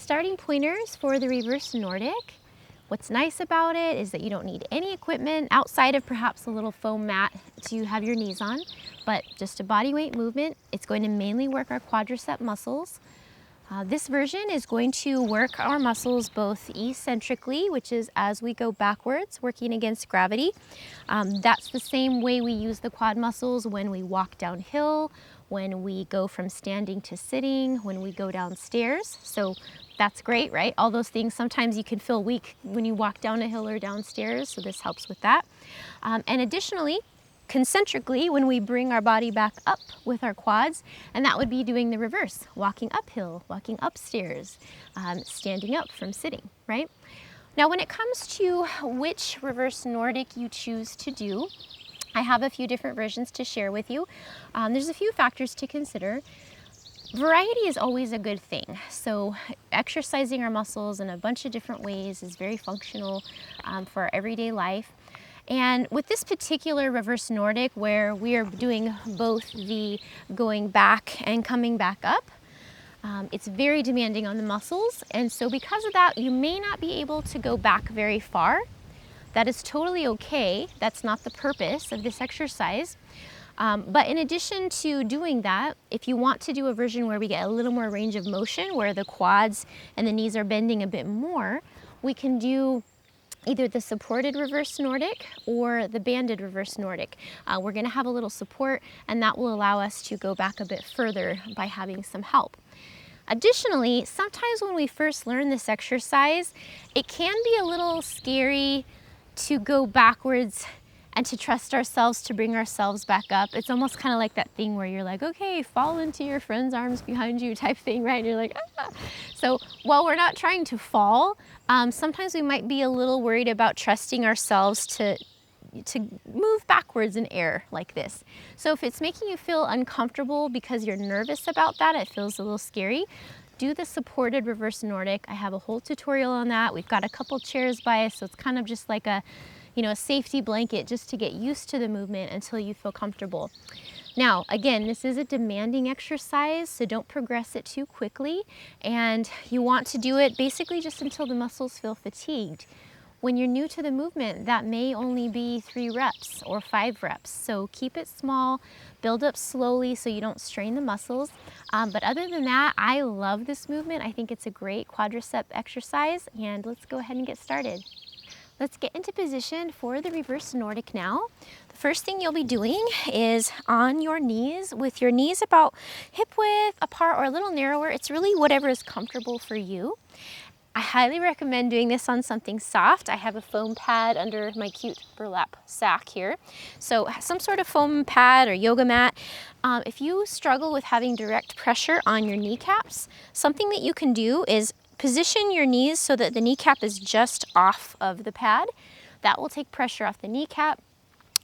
starting pointers for the reverse Nordic. What's nice about it is that you don't need any equipment outside of perhaps a little foam mat to have your knees on, but just a body weight movement. It's going to mainly work our quadricep muscles. This version is going to work our muscles both eccentrically, which is as we go backwards, working against gravity. That's the same way we use the quad muscles when we walk downhill, when we go from standing to sitting, when we go downstairs. So that's great, right? All those things, sometimes you can feel weak when you walk down a hill or downstairs, so this helps with that. And additionally, concentrically, when we bring our body back up with our quads, and that would be doing the reverse, walking uphill, walking upstairs, standing up from sitting, right? Now, when it comes to which reverse Nordic you choose to do, I have a few different versions to share with you. There's a few factors to consider. Variety is always a good thing. So exercising our muscles in a bunch of different ways is very functional for our everyday life. And with this particular reverse Nordic, where we are doing both the going back and coming back up, it's very demanding on the muscles. And so because of that, you may not be able to go back very far. That is totally okay. That's not the purpose of this exercise. But in addition to doing that, if you want to do a version where we get a little more range of motion, where the quads and the knees are bending a bit more, we can do either the supported reverse Nordic or the banded reverse Nordic. We're gonna have a little support, and that will allow us to go back a bit further by having some help. Additionally, sometimes when we first learn this exercise, it can be a little scary to go backwards and to trust ourselves to bring ourselves back up. It's almost kind of like that thing where you're like, okay, fall into your friend's arms behind you type thing, right? And you're like, ah. So while we're not trying to fall, sometimes we might be a little worried about trusting ourselves to move backwards in air like this. So if it's making you feel uncomfortable because you're nervous about that, it feels a little scary, do the supported reverse Nordic. I have a whole tutorial on that. We've got a couple chairs by us, so it's kind of just like a safety blanket just to get used to the movement until you feel comfortable. Now, again, this is a demanding exercise, so don't progress it too quickly, and you want to do it basically just until the muscles feel fatigued. When you're new to the movement, that may only be 3 reps or 5 reps, so keep it small, build up slowly so you don't strain the muscles. But other than that, I love this movement. I think it's a great quadricep exercise, and let's go ahead and get started. Let's get into position for the reverse Nordic now. The first thing you'll be doing is on your knees, with your knees about hip width apart or a little narrower. It's really whatever is comfortable for you. I highly recommend doing this on something soft. I have a foam pad under my cute burlap sack here. So some sort of foam pad or yoga mat. If you struggle with having direct pressure on your kneecaps, something that you can do is position your knees so that the kneecap is just off of the pad. That will take pressure off the kneecap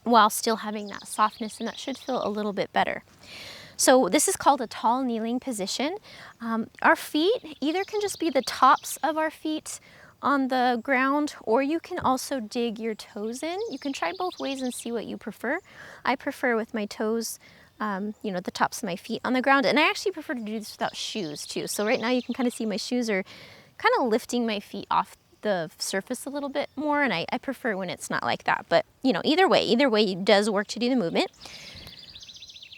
while still having that softness, and that should feel a little bit better. So this is called a tall kneeling position. Our feet either can just be the tops of our feet on the ground, or you can also dig your toes in. You can try both ways and see what you prefer. I prefer with my toes, the tops of my feet on the ground, and I actually prefer to do this without shoes too. So right now you can kind of see my shoes are kind of lifting my feet off the surface a little bit more, and I prefer when it's not like that. But either way does work to do the movement.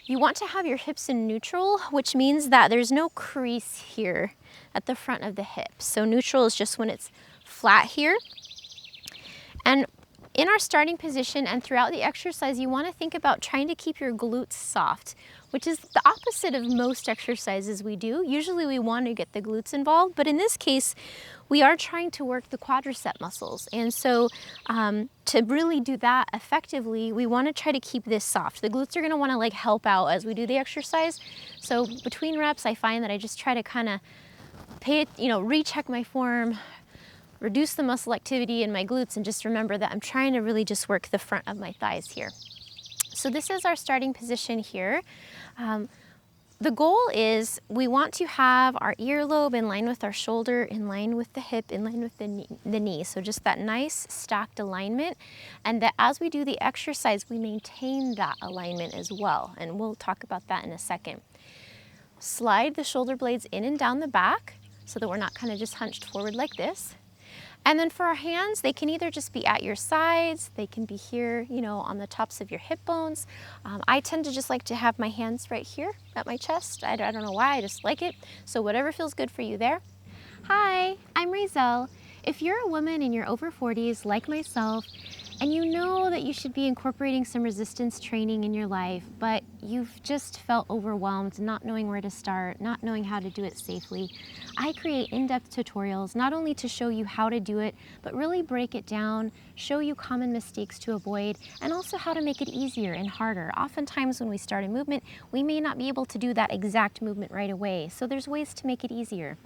You want to have your hips in neutral, which means that there's no crease here at the front of the hip. So neutral is just when it's flat here. And in our starting position and throughout the exercise, you want to think about trying to keep your glutes soft, which is the opposite of most exercises we do. Usually we want to get the glutes involved, but in this case, we are trying to work the quadricep muscles. And so to really do that effectively, we want to try to keep this soft. The glutes are going to want to help out as we do the exercise. So between reps, I find that I just try to kind of recheck my form, reduce the muscle activity in my glutes, and just remember that I'm trying to really just work the front of my thighs here. So this is our starting position here. The goal is we want to have our earlobe in line with our shoulder, in line with the hip, in line with the knee. So just that nice stacked alignment, and that as we do the exercise, we maintain that alignment as well. And we'll talk about that in a second. Slide the shoulder blades in and down the back. so that we're not kind of just hunched forward like this. And then for our hands, they can either just be at your sides, they can be here, you know, on the tops of your hip bones. I tend to just like to have my hands right here at my chest. I don't know why, I just like it. So whatever feels good for you there. Hi, I'm Razel. If you're a woman in your over 40s like myself, and you know that you should be incorporating some resistance training in your life, but you've just felt overwhelmed, not knowing where to start, not knowing how to do it safely, I create in-depth tutorials not only to show you how to do it, but really break it down, show you common mistakes to avoid, and also how to make it easier and harder. Oftentimes when we start a movement, we may not be able to do that exact movement right away, so there's ways to make it easier.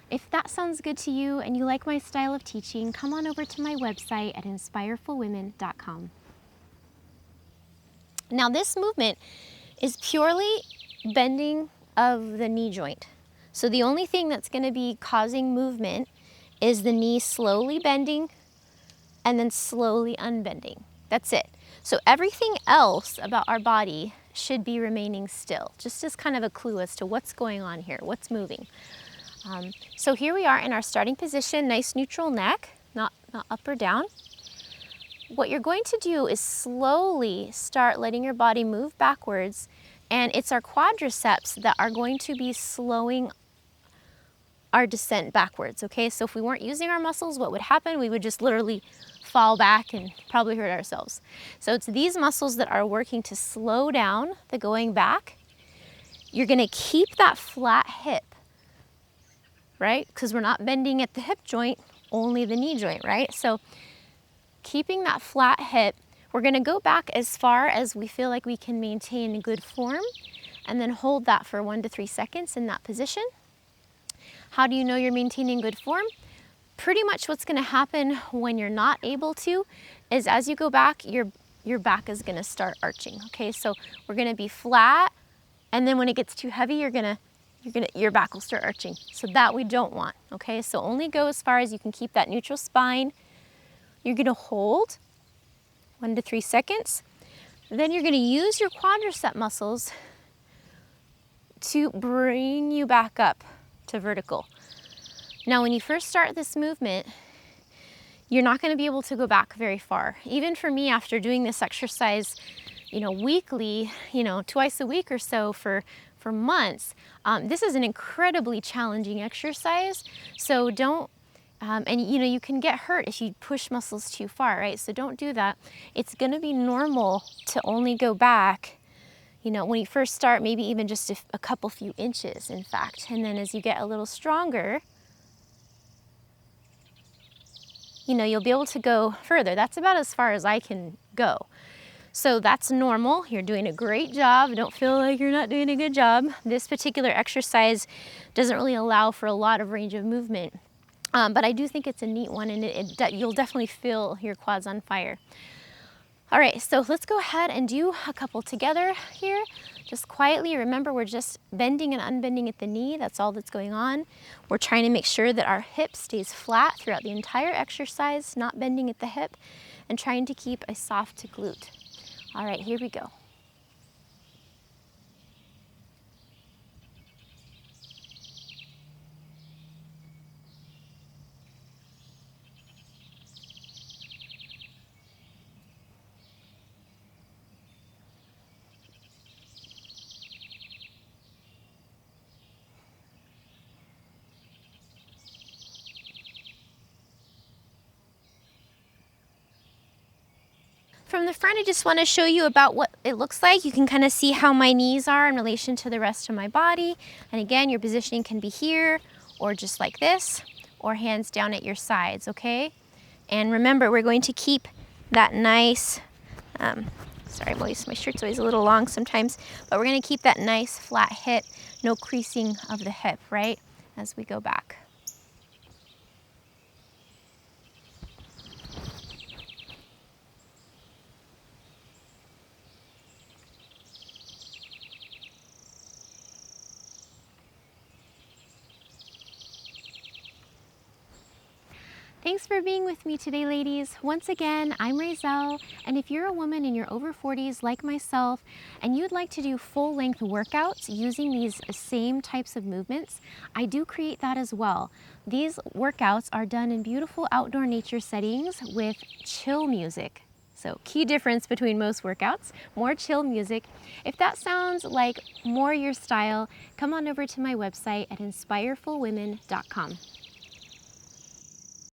If that sounds good to you and you like my style of teaching, come on over to my website at inspirefulwomen.com. Now this movement is purely bending of the knee joint. So the only thing that's going to be causing movement is the knee slowly bending and then slowly unbending. That's it. So everything else about our body should be remaining still, just as kind of a clue as to what's going on here, what's moving. So here we are in our starting position, nice neutral neck, not up or down. What you're going to do is slowly start letting your body move backwards, and it's our quadriceps that are going to be slowing our descent backwards, okay? So if we weren't using our muscles, what would happen? We would just literally fall back and probably hurt ourselves. So it's these muscles that are working to slow down the going back. You're gonna keep that flat hip, right? Because we're not bending at the hip joint, only the knee joint, right? So keeping that flat hip, we're gonna go back as far as we feel like we can maintain good form, and then hold that for 1 to 3 seconds in that position. How do you know you're maintaining good form? Pretty much what's gonna happen when you're not able to is as you go back, your back is gonna start arching, okay? So we're gonna be flat, and then when it gets too heavy, your back will start arching. So that we don't want, okay? So only go as far as you can keep that neutral spine. You're gonna hold 1 to 3 seconds. Then you're gonna use your quadricep muscles to bring you back up to vertical. Now, when you first start this movement, you're not gonna be able to go back very far. Even for me, after doing this exercise, you know, weekly, you know, twice a week or so for months, this is an incredibly challenging exercise. So don't, and you know, you can get hurt if you push muscles too far, right? So don't do that. It's gonna be normal to only go back, you know, when you first start, maybe even just a couple few inches, in fact. And then as you get a little stronger, you know, you'll be able to go further. That's about as far as I can go. So that's normal. You're doing a great job. Don't feel like you're not doing a good job. This particular exercise doesn't really allow for a lot of range of movement, but I do think it's a neat one, and you'll definitely feel your quads on fire. All right, so let's go ahead and do a couple together here. Just quietly, remember we're just bending and unbending at the knee. That's all that's going on. We're trying to make sure that our hip stays flat throughout the entire exercise, not bending at the hip, and trying to keep a soft glute. All right, here we go. From the front, I just want to show you about what it looks like. You can kind of see how my knees are in relation to the rest of my body. And again, your positioning can be here, or just like this, or hands down at your sides, okay? And remember, we're going to keep that nice, sorry, my shirt's always a little long sometimes, but we're going to keep that nice flat hip, no creasing of the hip, right, as we go back. Thanks for being with me today, ladies. Once again, I'm Razel, and if you're a woman in your over 40s like myself, and you'd like to do full-length workouts using these same types of movements, I do create that as well. These workouts are done in beautiful outdoor nature settings with chill music. So key difference between most workouts, more chill music. If that sounds like more your style, come on over to my website at inspirefulwomen.com.